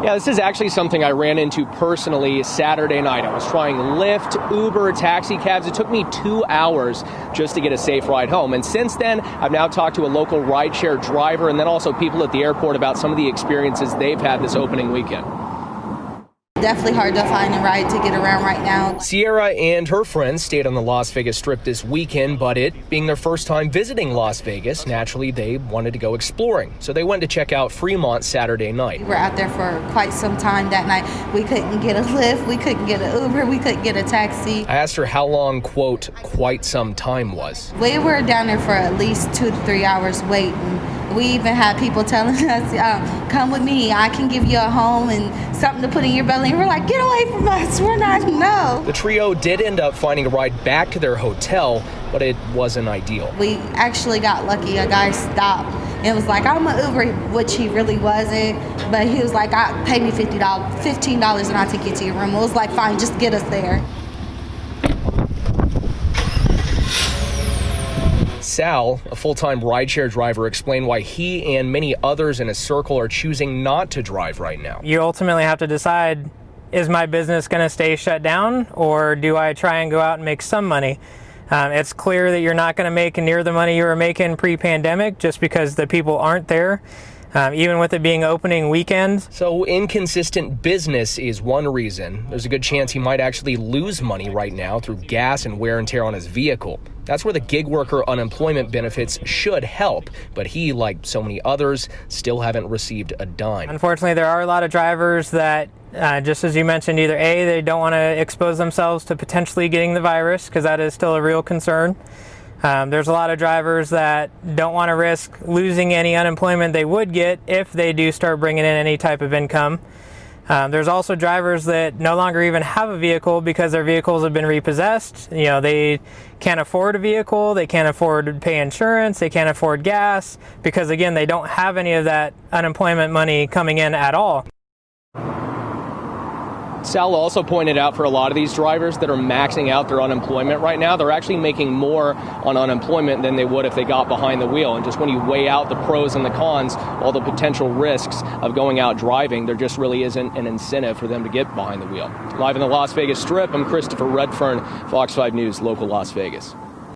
Yeah, this is actually something I ran into personally Saturday night. I was trying Lyft, Uber, taxi cabs. It took me 2 hours just to get a safe ride home. And since then, I've now talked to a local rideshare driver and then also people at the airport about some of the experiences they've had this opening weekend. Definitely hard to find a ride to get around right now. Sierra and her friends stayed on the Las Vegas Strip this weekend, but it being their first time visiting Las Vegas, naturally they wanted to go exploring. So they went to check out Fremont Saturday night. We were out there for quite some time that night. We couldn't get a Lyft, we couldn't get an Uber, we couldn't get a taxi. I asked her how long, quote, quite some time was. We were down there for at least 2 to 3 hours waiting. We even had people telling us, come with me, I can give you a home and something to put in your belly. And we're like, get away from us, we're not, no. The trio did end up finding a ride back to their hotel, but it wasn't ideal. We actually got lucky. A guy stopped and was like, I'm an Uber, which he really wasn't. But he was like, pay me $15 and I'll take you to your room. It was like, fine, just get us there. Sal, a full-time rideshare driver, explained why he and many others in his circle are choosing not to drive right now. You ultimately have to decide, is my business going to stay shut down, or do I try and go out and make some money? It's clear that you're not going to make near the money you were making pre-pandemic just because the people aren't there. Even with it being opening weekend. So inconsistent business is one reason. There's a good chance he might actually lose money right now through gas and wear and tear on his vehicle. That's where the gig worker unemployment benefits should help, but he, like so many others, still haven't received a dime. Unfortunately, there are a lot of drivers that, just as you mentioned, either A, they don't want to expose themselves to potentially getting the virus, because that is still a real concern. There's a lot of drivers that don't want to risk losing any unemployment they would get if they do start bringing in any type of income. There's also drivers that no longer even have a vehicle because their vehicles have been repossessed. You know, they can't afford a vehicle, they can't afford to pay insurance, they can't afford gas, because again, they don't have any of that unemployment money coming in at all. Sal also pointed out for a lot of these drivers that are maxing out their unemployment right now, they're actually making more on unemployment than they would if they got behind the wheel. And just when you weigh out the pros and the cons, all the potential risks of going out driving, there just really isn't an incentive for them to get behind the wheel. Live in the Las Vegas Strip, I'm Christopher Redfern, Fox 5 News, local Las Vegas.